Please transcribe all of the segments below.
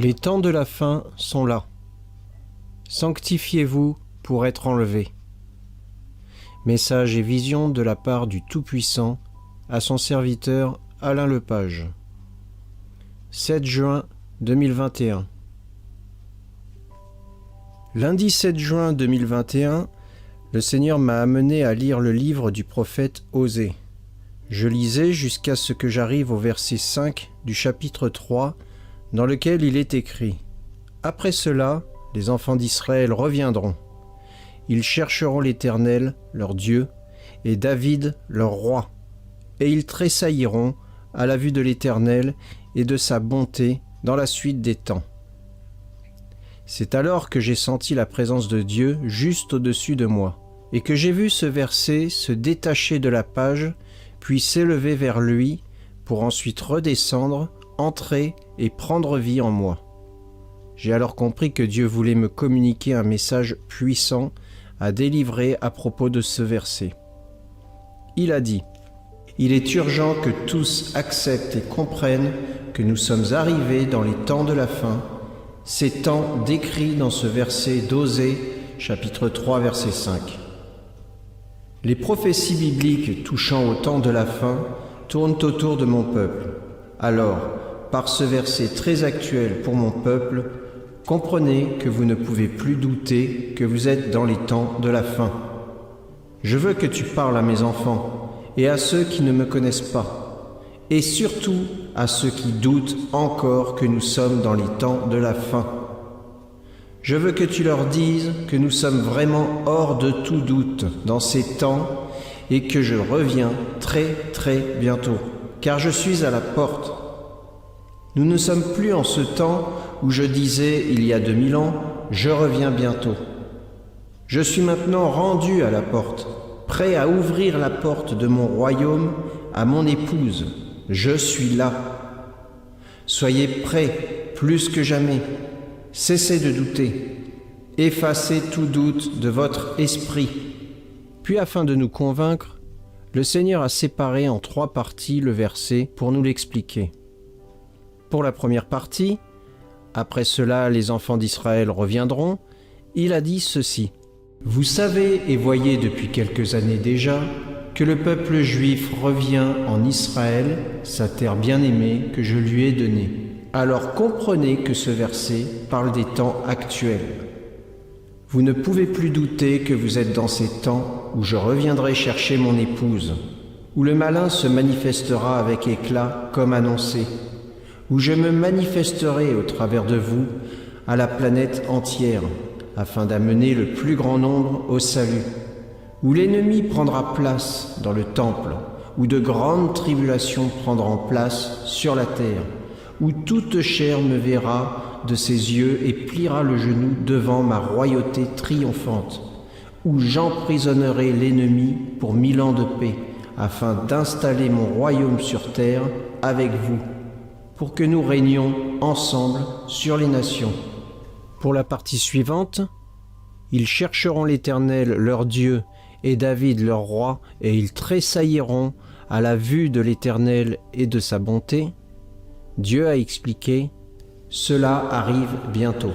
Les temps de la fin sont là. Sanctifiez-vous pour être enlevés. Message et vision de la part du Tout-Puissant à son serviteur Alain Lepage. 7 juin 2021. Lundi 7 juin 2021, le Seigneur m'a amené à lire le livre du prophète Osée. Je lisais jusqu'à ce que j'arrive au verset 5 du chapitre 3, dans lequel il est écrit « Après cela, les enfants d'Israël reviendront. Ils chercheront l'Éternel, leur Dieu, et David, leur roi. Et ils tressailliront à la vue de l'Éternel et de sa bonté dans la suite des temps. » C'est alors que j'ai senti la présence de Dieu juste au-dessus de moi, et que j'ai vu ce verset se détacher de la page, puis s'élever vers lui, pour ensuite redescendre, entrer et prendre vie en moi. J'ai alors compris que Dieu voulait me communiquer un message puissant à délivrer à propos de ce verset. Il a dit « Il est urgent que tous acceptent et comprennent que nous sommes arrivés dans les temps de la fin, ces temps décrits dans ce verset d'Osée, chapitre 3, verset 5. Les prophéties bibliques touchant au temps de la fin tournent autour de mon peuple. Alors, par ce verset très actuel pour mon peuple, comprenez que vous ne pouvez plus douter que vous êtes dans les temps de la fin. Je veux que tu parles à mes enfants et à ceux qui ne me connaissent pas, et surtout à ceux qui doutent encore que nous sommes dans les temps de la fin. Je veux que tu leur dises que nous sommes vraiment hors de tout doute dans ces temps et que je reviens très très bientôt, car je suis à la porte. Nous ne sommes plus en ce temps où je disais il y a 2000 ans, je reviens bientôt. Je suis maintenant rendu à la porte, prêt à ouvrir la porte de mon royaume à mon épouse. Je suis là. Soyez prêts plus que jamais. Cessez de douter. Effacez tout doute de votre esprit. Puis afin de nous convaincre, le Seigneur a séparé en 3 parties le verset pour nous l'expliquer. Pour la première partie, après cela les enfants d'Israël reviendront, il a dit ceci. Vous savez et voyez depuis quelques années déjà que le peuple juif revient en Israël, sa terre bien-aimée que je lui ai donnée. Alors comprenez que ce verset parle des temps actuels. Vous ne pouvez plus douter que vous êtes dans ces temps où je reviendrai chercher mon épouse, où le malin se manifestera avec éclat comme annoncé, où je me manifesterai au travers de vous à la planète entière, afin d'amener le plus grand nombre au salut, où l'ennemi prendra place dans le temple, où de grandes tribulations prendront place sur la terre, où toute chair me verra de ses yeux et pliera le genou devant ma royauté triomphante, où j'emprisonnerai l'ennemi pour 1000 ans de paix, afin d'installer mon royaume sur terre avec vous, pour que nous régnions ensemble sur les nations. Pour la partie suivante, ils chercheront l'Éternel, leur Dieu, et David, leur roi, et ils tressailliront à la vue de l'Éternel et de sa bonté. Dieu a expliqué « Cela arrive bientôt.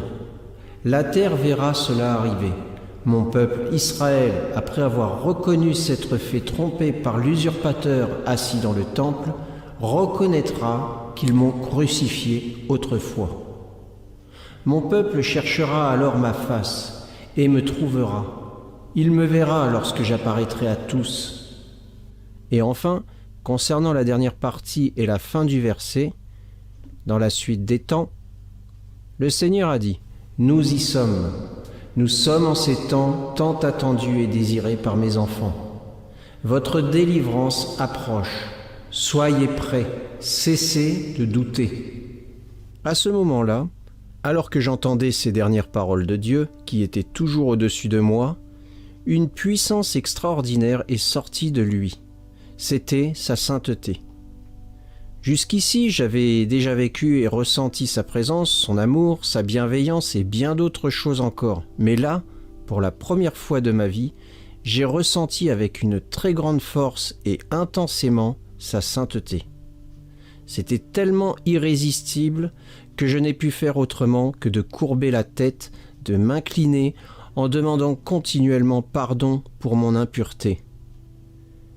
La terre verra cela arriver. Mon peuple Israël, après avoir reconnu s'être fait tromper par l'usurpateur assis dans le temple, reconnaîtra qu'ils m'ont crucifié autrefois. Mon peuple cherchera alors ma face et me trouvera. Il me verra lorsque j'apparaîtrai à tous. » Et enfin, concernant la dernière partie et la fin du verset, dans la suite des temps, le Seigneur a dit « Nous y sommes. Nous sommes en ces temps tant attendus et désirés par mes enfants. Votre délivrance approche. Soyez prêts. Cessez de douter. » À ce moment-là, alors que j'entendais ces dernières paroles de Dieu, qui étaient toujours au-dessus de moi, une puissance extraordinaire est sortie de lui. C'était sa sainteté. Jusqu'ici, j'avais déjà vécu et ressenti sa présence, son amour, sa bienveillance et bien d'autres choses encore. Mais là, pour la première fois de ma vie, j'ai ressenti avec une très grande force et intensément sa sainteté. C'était tellement irrésistible que je n'ai pu faire autrement que de courber la tête, de m'incliner en demandant continuellement pardon pour mon impureté.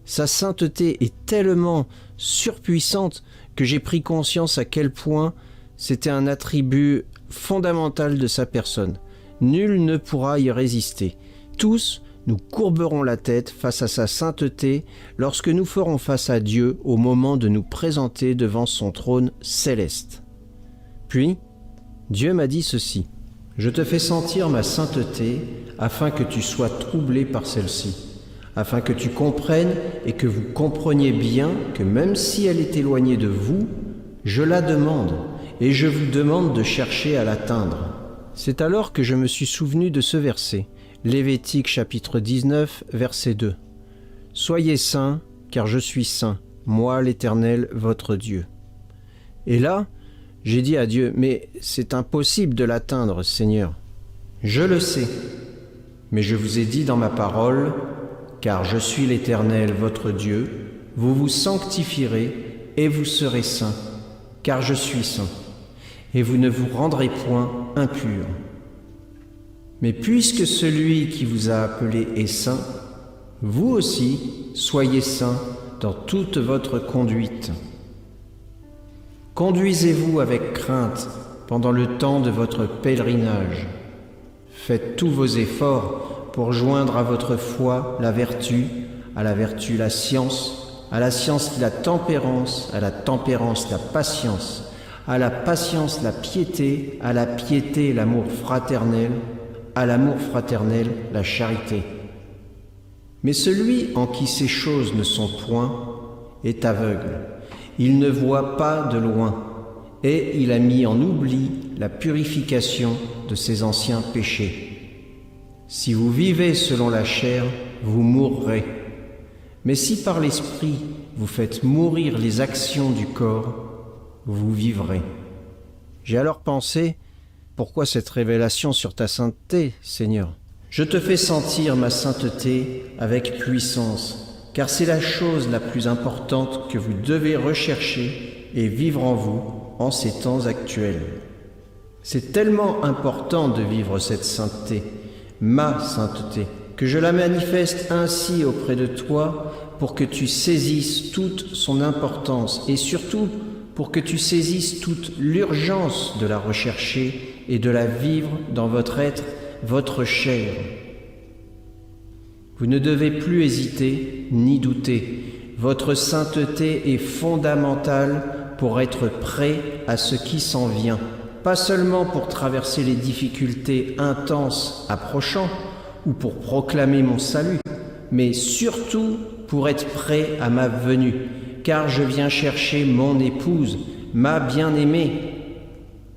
Sa sainteté est tellement surpuissante que j'ai pris conscience à quel point c'était un attribut fondamental de sa personne. Nul ne pourra y résister. Tous, nous courberons la tête face à sa sainteté lorsque nous ferons face à Dieu au moment de nous présenter devant son trône céleste. Puis, Dieu m'a dit ceci: « Je te fais sentir ma sainteté afin que tu sois troublé par celle-ci, afin que tu comprennes et que vous compreniez bien que même si elle est éloignée de vous, je la demande et je vous demande de chercher à l'atteindre. » C'est alors que je me suis souvenu de ce verset, Lévitique chapitre 19, verset 2. « Soyez saints, car je suis saint, moi l'Éternel, votre Dieu. » Et là, j'ai dit à Dieu, « Mais c'est impossible de l'atteindre, Seigneur. » Je le sais, mais je vous ai dit dans ma parole, « Car je suis l'Éternel, votre Dieu, vous vous sanctifierez et vous serez saints, car je suis saint, et vous ne vous rendrez point impurs. Mais puisque celui qui vous a appelé est saint, vous aussi soyez saints dans toute votre conduite. Conduisez-vous avec crainte pendant le temps de votre pèlerinage. Faites tous vos efforts pour joindre à votre foi la vertu, à la vertu la science, à la science la tempérance, à la tempérance la patience, à la patience la piété, à la piété l'amour fraternel, à l'amour fraternel la charité. Mais celui en qui ces choses ne sont point est aveugle. Il ne voit pas de loin, et il a mis en oubli la purification de ses anciens péchés. Si vous vivez selon la chair, vous mourrez. Mais si par l'Esprit vous faites mourir les actions du corps, vous vivrez. J'ai alors pensé, pourquoi cette révélation sur ta sainteté, Seigneur? Je te fais sentir ma sainteté avec puissance, car c'est la chose la plus importante que vous devez rechercher et vivre en vous en ces temps actuels. C'est tellement important de vivre cette sainteté, ma sainteté, que je la manifeste ainsi auprès de toi pour que tu saisisses toute son importance et surtout pour que tu saisisses toute l'urgence de la rechercher et de la vivre dans votre être, votre chair. Vous ne devez plus hésiter ni douter. Votre sainteté est fondamentale pour être prêt à ce qui s'en vient. Pas seulement pour traverser les difficultés intenses approchant ou pour proclamer mon salut, mais surtout pour être prêt à ma venue, car je viens chercher mon épouse, ma bien-aimée.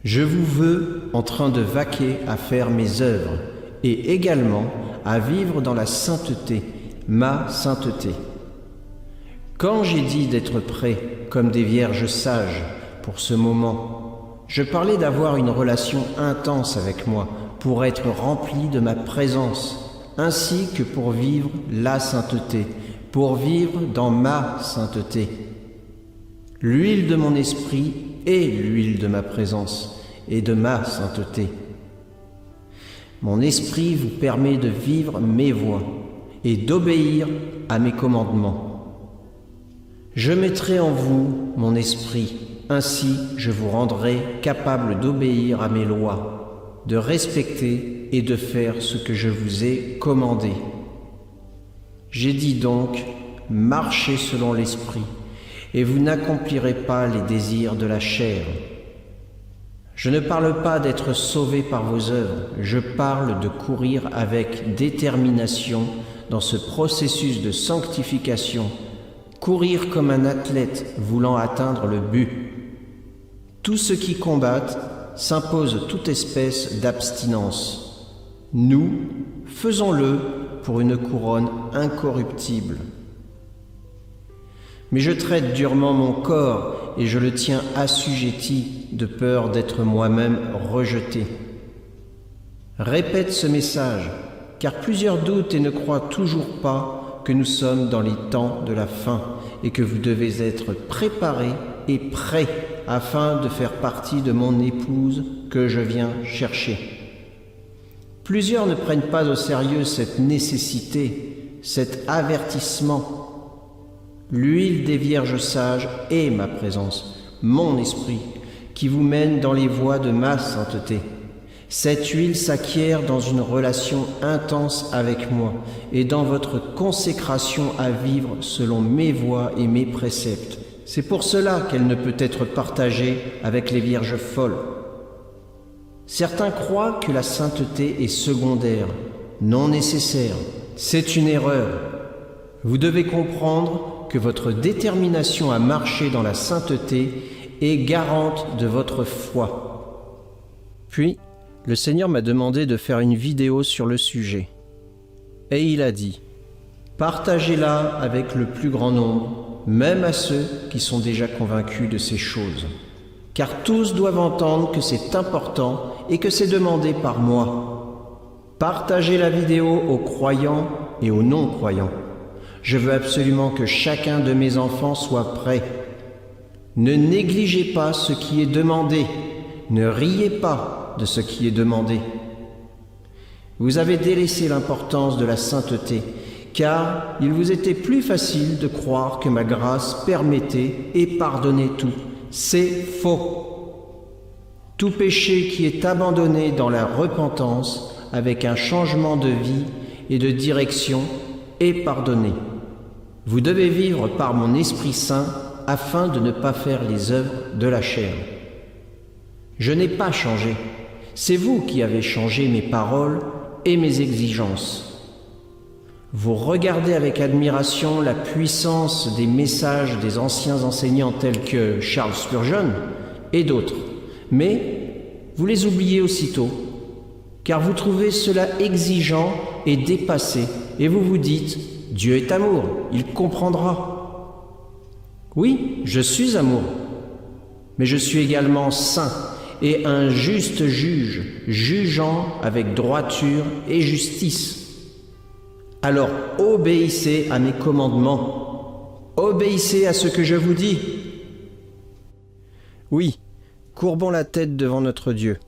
Je vous veux en train de vaquer à faire mes œuvres et également à vivre dans la sainteté, ma sainteté. Quand j'ai dit d'être prêts comme des vierges sages pour ce moment, je parlais d'avoir une relation intense avec moi pour être rempli de ma présence, ainsi que pour vivre la sainteté, pour vivre dans ma sainteté. L'huile de mon esprit est l'huile de ma présence et de ma sainteté. Mon esprit vous permet de vivre mes voies et d'obéir à mes commandements. Je mettrai en vous mon esprit, ainsi je vous rendrai capable d'obéir à mes lois, de respecter et de faire ce que je vous ai commandé. J'ai dit donc, marchez selon l'esprit, et vous n'accomplirez pas les désirs de la chair. Je ne parle pas d'être sauvé par vos œuvres, je parle de courir avec détermination dans ce processus de sanctification, courir comme un athlète voulant atteindre le but. Tous ceux qui combattent s'imposent toute espèce d'abstinence. Nous, faisons-le pour une couronne incorruptible. Mais je traite durement mon corps et je le tiens assujetti de peur d'être moi-même rejeté. Répète ce message, car plusieurs doutent et ne croient toujours pas que nous sommes dans les temps de la fin et que vous devez être préparés et prêt afin de faire partie de mon épouse que je viens chercher. Plusieurs ne prennent pas au sérieux cette nécessité, cet avertissement. L'huile des vierges sages est ma présence, mon esprit, qui vous mène dans les voies de ma sainteté. Cette huile s'acquiert dans une relation intense avec moi et dans votre consécration à vivre selon mes voies et mes préceptes. C'est pour cela qu'elle ne peut être partagée avec les vierges folles. Certains croient que la sainteté est secondaire, non nécessaire. C'est une erreur. Vous devez comprendre que votre détermination à marcher dans la sainteté est garante de votre foi. Puis, le Seigneur m'a demandé de faire une vidéo sur le sujet. Et il a dit, partagez-la avec le plus grand nombre, même à ceux qui sont déjà convaincus de ces choses. Car tous doivent entendre que c'est important et que c'est demandé par moi. Partagez la vidéo aux croyants et aux non-croyants. Je veux absolument que chacun de mes enfants soit prêt. Ne négligez pas ce qui est demandé. Ne riez pas de ce qui est demandé. Vous avez délaissé l'importance de la sainteté, car il vous était plus facile de croire que ma grâce permettait et pardonnait tout. C'est faux. Tout péché qui est abandonné dans la repentance, avec un changement de vie et de direction, est pardonné. Vous devez vivre par mon Esprit Saint afin de ne pas faire les œuvres de la chair. Je n'ai pas changé. C'est vous qui avez changé mes paroles et mes exigences. Vous regardez avec admiration la puissance des messages des anciens enseignants tels que Charles Spurgeon et d'autres, mais vous les oubliez aussitôt, car vous trouvez cela exigeant et dépassé, et vous vous dites « Dieu est amour, il comprendra ». Oui, je suis amour, mais je suis également saint, et un juste juge, jugeant avec droiture et justice. Alors obéissez à mes commandements, obéissez à ce que je vous dis. Oui, courbons la tête devant notre Dieu,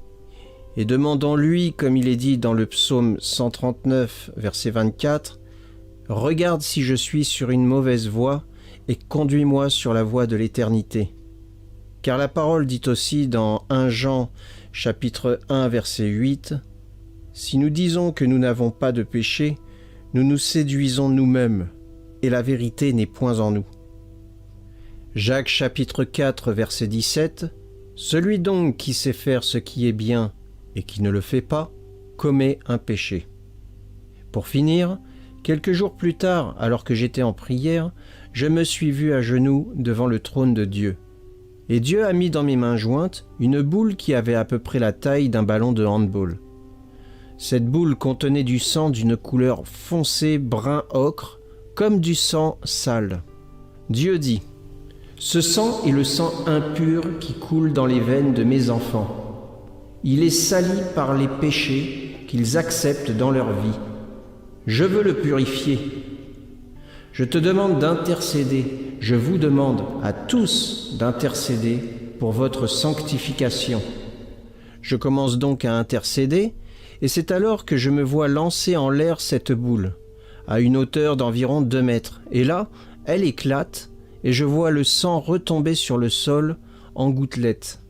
et demandons-lui, comme il est dit dans le psaume 139, verset 24, « Regarde si je suis sur une mauvaise voie, et conduis-moi sur la voie de l'éternité. » Car la parole dit aussi dans 1 Jean chapitre 1 verset 8, « Si nous disons que nous n'avons pas de péché, nous nous séduisons nous-mêmes, et la vérité n'est point en nous. » Jacques chapitre 4 verset 17, « Celui donc qui sait faire ce qui est bien et qui ne le fait pas, commet un péché. » Pour finir, quelques jours plus tard, alors que j'étais en prière, je me suis vu à genoux devant le trône de Dieu. Et Dieu a mis dans mes mains jointes une boule qui avait à peu près la taille d'un ballon de handball. Cette boule contenait du sang d'une couleur foncée brun ocre, comme du sang sale. Dieu dit, « Ce sang est le sang impur qui coule dans les veines de mes enfants. Il est sali par les péchés qu'ils acceptent dans leur vie. Je veux le purifier. Je te demande d'intercéder, je vous demande à tous d'intercéder pour votre sanctification. » Je commence donc à intercéder, et c'est alors que je me vois lancer en l'air cette boule, à une hauteur d'environ 2 mètres, et là, elle éclate, et je vois le sang retomber sur le sol en gouttelettes.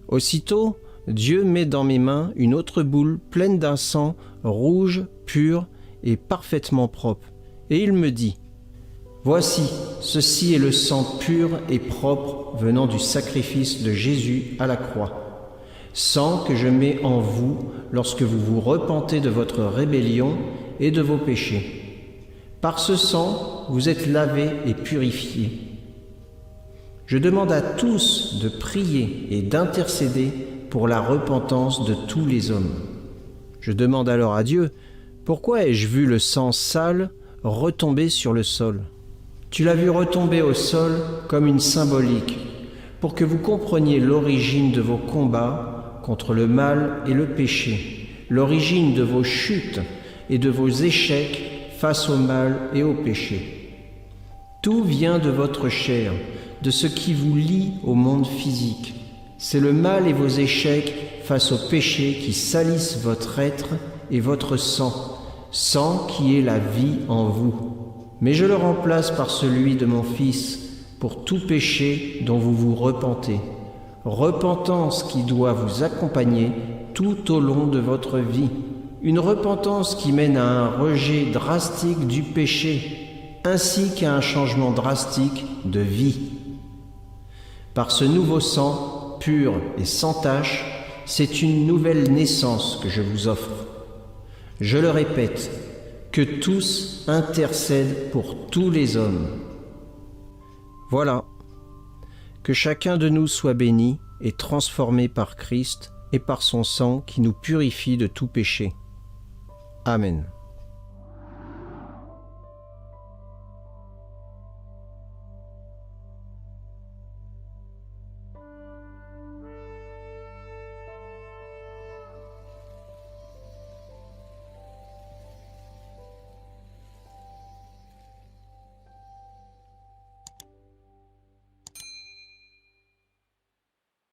Aussitôt, Dieu met dans mes mains une autre boule pleine d'un sang rouge, pur et parfaitement propre, et il me dit, « Voici, ceci est le sang pur et propre venant du sacrifice de Jésus à la croix, sang que je mets en vous lorsque vous vous repentez de votre rébellion et de vos péchés. Par ce sang, vous êtes lavés et purifiés. Je demande à tous de prier et d'intercéder pour la repentance de tous les hommes. Je demande alors à Dieu, pourquoi ai-je vu le sang sale retomber sur le sol ? Tu l'as vu retomber au sol comme une symbolique, pour que vous compreniez l'origine de vos combats contre le mal et le péché, l'origine de vos chutes et de vos échecs face au mal et au péché. Tout vient de votre chair, de ce qui vous lie au monde physique. C'est le mal et vos échecs face au péché qui salissent votre être et votre sang, sang qui est la vie en vous. Mais je le remplace par celui de mon Fils pour tout péché dont vous vous repentez. Repentance qui doit vous accompagner tout au long de votre vie. Une repentance qui mène à un rejet drastique du péché, ainsi qu'à un changement drastique de vie. Par ce nouveau sang, pur et sans tache, c'est une nouvelle naissance que je vous offre. Je le répète, que tous intercèdent pour tous les hommes. Voilà, que chacun de nous soit béni et transformé par Christ et par son sang qui nous purifie de tout péché. Amen.